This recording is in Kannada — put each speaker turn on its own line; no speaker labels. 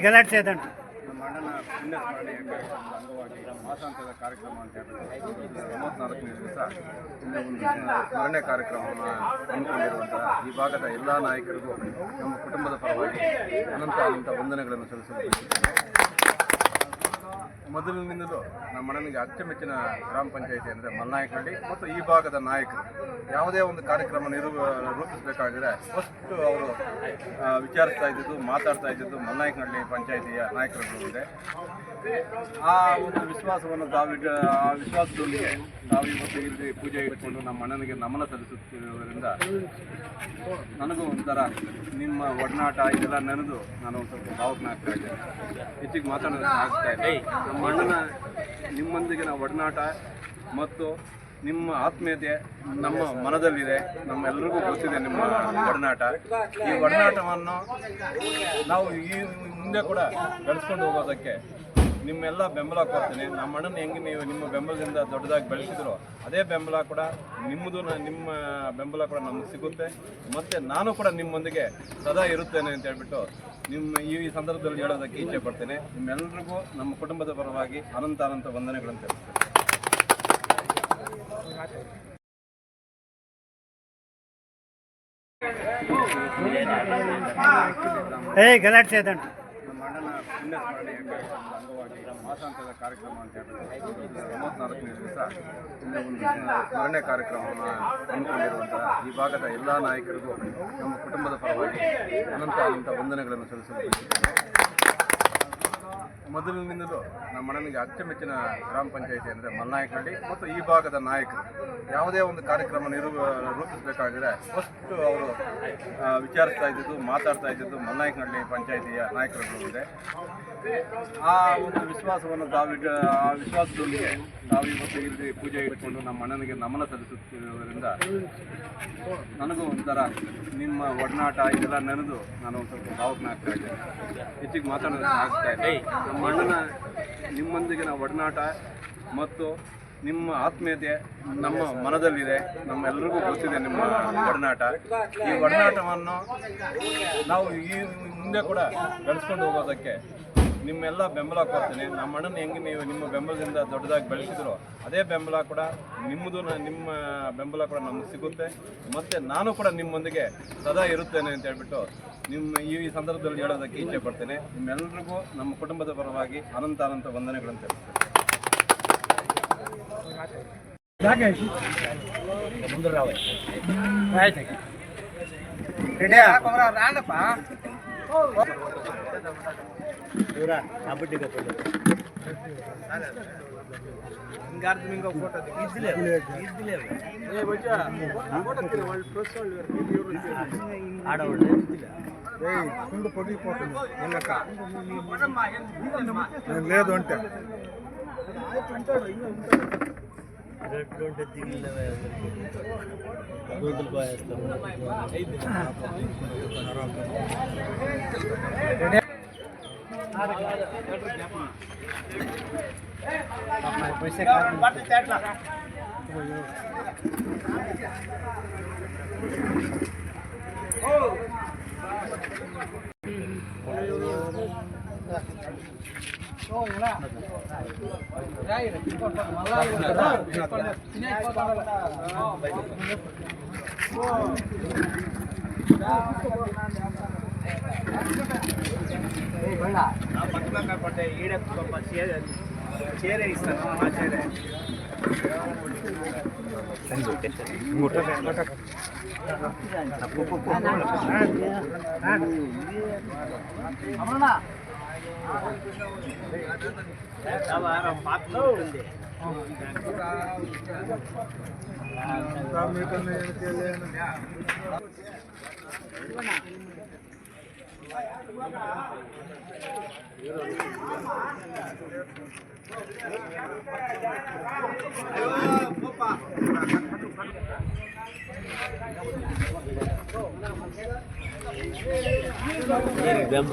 ಗಲಾಟೆ ಸೇದಂಟ
ನಮ್ಮ ಅಣ್ಣನ ಪುಣ್ಯಸ್ಮರಣೆಯ ಕಾರ್ಯಕ್ರಮದ ಅಂಗವಾಗಿ ಮಾಸಾಂತ್ಯದ ಕಾರ್ಯಕ್ರಮ ಅಂತ ಹೇಳ್ಬಿಟ್ಟು 34ನೇ ದಿವಸ ಒಂದು ಸ್ಮರಣೆ ಕಾರ್ಯಕ್ರಮವನ್ನು ಹಮ್ಮಿಕೊಂಡಿರುವಂತಹ ಈ ಭಾಗದ ಎಲ್ಲ ನಾಯಕರಿಗೂ ನಮ್ಮ ಕುಟುಂಬದ ಪರವಾಗಿ ಅನಂತ ವಂದನೆಗಳನ್ನು ಸಲ್ಲಿಸುತ್ತಿದ್ದೇನೆ. ಮೊದಲಿನಿಂದಲೂ ನಮ್ಮ ಅಣ್ಣನಿಗೆ ಅಚ್ಚುಮೆಚ್ಚಿನ ಗ್ರಾಮ ಪಂಚಾಯಿತಿ ಅಂದರೆ ಮಲ್ನಾಯಕಹಳ್ಳಿ ಮತ್ತು ಈ ಭಾಗದ ನಾಯಕರು ಯಾವುದೇ ಒಂದು ಕಾರ್ಯಕ್ರಮ ರೂಪಿಸಬೇಕಾದರೆ ಫಸ್ಟ್ ಅವರು ವಿಚಾರಿಸ್ತಾ ಇದ್ದಿದ್ದು ಮಾತಾಡ್ತಾ ಇದ್ದಿದ್ದು ಮಲ್ನಾಯಕಹಳ್ಳಿ ಪಂಚಾಯಿತಿಯ ನಾಯಕರ ಮುಂದೆ. ಆ ಒಂದು ವಿಶ್ವಾಸವನ್ನು ಆ ವಿಶ್ವಾಸದೊಂದಿಗೆ ನಾವು ಇವತ್ತು ಇಲ್ಲಿ ಪೂಜೆ ಇಟ್ಕೊಂಡು ನಮ್ಮ ಅಣ್ಣನಿಗೆ ನಮನ ಸಲ್ಲಿಸುತ್ತಿರುವುದರಿಂದ ನನಗೂ ಒಂಥರ ನಿಮ್ಮ ಒಡನಾಟ ಇದೆಲ್ಲ ನೆನೆದು ನಾನು ಒಂದು ಸ್ವಲ್ಪ ಭಾವಕನಾಗ್ತಾ ಇದ್ದೇನೆ. ಹೆಚ್ಚಿಗೆ ಮಾತಾಡೋದಕ್ಕೆ ಆಗ್ತಾ ಇದೆ. ನಮ್ಮ ಅಣ್ಣನ ನಿಮ್ಮೊಂದಿಗಿನ ಒಡನಾಟ ಮತ್ತು ನಿಮ್ಮ ಆತ್ಮೀಯತೆ ನಮ್ಮ ಮನದಲ್ಲಿದೆ. ನಮ್ಮೆಲ್ಲರಿಗೂ ಗೊತ್ತಿದೆ ನಿಮ್ಮ ಒಡನಾಟ. ಈ ಒಡನಾಟವನ್ನು ನಾವು ಈ ಮುಂದೆ ಕೂಡ ಬೆಳೆಸ್ಕೊಂಡು ಹೋಗೋದಕ್ಕೆ ನಿಮ್ಮೆಲ್ಲ ಬೆಂಬಲ ಕೊಡ್ತೀನಿ. ನಮ್ಮ ಅಣ್ಣನ ಹೆಂಗೆ ನೀವು ನಿಮ್ಮ ಬೆಂಬಲದಿಂದ ದೊಡ್ಡದಾಗಿ ಬೆಳೆಸಿದ್ರು ಅದೇ ಬೆಂಬಲ ಕೂಡ ನಿಮ್ಮ ಬೆಂಬಲ ಕೂಡ ನಮಗೆ ಸಿಗುತ್ತೆ. ಮತ್ತು ನಾನು ಕೂಡ ನಿಮ್ಮೊಂದಿಗೆ ಸದಾ ಇರುತ್ತೇನೆ ಅಂತ ಹೇಳ್ಬಿಟ್ಟು ಈ ಸಂದರ್ಭದಲ್ಲಿ ಹೇಳೋದಕ್ಕೆ ಇಚ್ಛೆ ಪಡ್ತೇನೆ. ನಿಮ್ಮೆಲ್ಲರಿಗೂ ನಮ್ಮ ಕುಟುಂಬದ ಪರವಾಗಿ ಅನಂತ ವಂದನೆಗಳನ್ನು ತಿಳಿಸ್ತೇನೆ.
ಗಲಾಟೆ ಸೇದಂಟ
ನಮ್ಮ ಅಣ್ಣನ ಪುಣ್ಯಸ್ಮರಣೆಯ ಕಾರ್ಯಕ್ರಮದ ಅಂಗವಾಗಿ ಮಾಸಾಂತ್ಯದ ಕಾರ್ಯಕ್ರಮ ಅಂತ ಹೇಳ್ಬಿಟ್ಟು 34ನೇ ದಿವಸ ಒಂದು ಸ್ಮರಣೆ ಕಾರ್ಯಕ್ರಮವನ್ನು ಹಮ್ಮಿಕೊಂಡಿರುವಂತಹ ಈ ಭಾಗದ ಎಲ್ಲ ನಾಯಕರಿಗೂ ನಮ್ಮ ಕುಟುಂಬದ ಪರವಾಗಿ ಅನಂತ ವಂದನೆಗಳನ್ನು ಸಲ್ಲಿಸುತ್ತಿದ್ದೇನೆ. ಮೊದಲಿನಿಂದಲೂ ನಮ್ಮ ಅಣ್ಣನಿಗೆ ಅಚ್ಚುಮೆಚ್ಚಿನ ಗ್ರಾಮ ಪಂಚಾಯಿತಿ ಅಂದರೆ ಮಲ್ನಾಯಕಹಳ್ಳಿ ಮತ್ತು ಈ ಭಾಗದ ನಾಯಕರು ಯಾವುದೇ ಒಂದು ಕಾರ್ಯಕ್ರಮ ರೂಪಿಸಬೇಕಾದರೆ ಫಸ್ಟ್ ಅವರು ವಿಚಾರಿಸ್ತಾ ಇದ್ದಿದ್ದು ಮಾತಾಡ್ತಾ ಇದ್ದಿದ್ದು ಮಲ್ನಾಯಕಹಳ್ಳಿ ಪಂಚಾಯಿತಿಯ ನಾಯಕರ ಮುಂದೆ. ಆ ಒಂದು ವಿಶ್ವಾಸವನ್ನು ಆ ವಿಶ್ವಾಸದೊಂದಿಗೆ ನಾವು ಇವತ್ತು ಇಲ್ಲಿ ಪೂಜೆ ಇಟ್ಕೊಂಡು ನಮ್ಮ ಅಣ್ಣನಿಗೆ ನಮನ ಸಲ್ಲಿಸುತ್ತಿರುವುದರಿಂದ ನನಗೂ ಒಂಥರ ನಿಮ್ಮ ಒಡನಾಟ ಇದೆಲ್ಲ ನೆನೆದು ನಾನು ಒಂದು ಸ್ವಲ್ಪ ಭಾವಕನಾಗ್ತಾ ಇದ್ದೇನೆ. ಹೆಚ್ಚಿಗೆ ಮಾತಾಡೋದಕ್ಕೆ ಆಗ್ತಾ ಇದೆ. ನಮ್ಮ ಅಣ್ಣನ ನಿಮ್ಮೊಂದಿಗಿನ ಒಡನಾಟ ಮತ್ತು ನಿಮ್ಮ ಆತ್ಮೀಯತೆ ನಮ್ಮ ಮನದಲ್ಲಿದೆ. ನಮ್ಮೆಲ್ಲರಿಗೂ ಗೊತ್ತಿದೆ ನಿಮ್ಮ ಒಡನಾಟ. ಈ ಒಡನಾಟವನ್ನು ನಾವು ಈ ಮುಂದೆ ಕೂಡ ಬೆಳೆಸ್ಕೊಂಡು ಹೋಗೋದಕ್ಕೆ ನಿಮ್ಮೆಲ್ಲ ಬೆಂಬಲ ಕೊಡ್ತೀನಿ. ನಮ್ಮ ಅಣ್ಣನ ಹೆಂಗೆ ನೀವು ನಿಮ್ಮ ಬೆಂಬಲದಿಂದ ದೊಡ್ಡದಾಗಿ ಬೆಳೆಸಿದ್ರು ಅದೇ ಬೆಂಬಲ ಕೂಡ ನಿಮ್ಮ ಬೆಂಬಲ ಕೂಡ ನಮಗೆ ಸಿಗುತ್ತೆ. ಮತ್ತು ನಾನು ಕೂಡ ನಿಮ್ಮೊಂದಿಗೆ ಸದಾ ಇರುತ್ತೇನೆ ಅಂತ ಹೇಳ್ಬಿಟ್ಟು ಈ ಸಂದರ್ಭದಲ್ಲಿ ಹೇಳೋದಕ್ಕೆ ಇಚ್ಛೆ ಪಡ್ತೇನೆ. ನಿಮ್ಮೆಲ್ಲರಿಗೂ ನಮ್ಮ ಕುಟುಂಬದ ಪರವಾಗಿ ಅನಂತ ವಂದನೆಗಳನ್ನು ತಿಳಿಸ್ತೇನೆ.
లేదు అంటే पैसे
పక్కన పట్టే ఈడ చీర ఇస్తాను. ఆ చీర
Gam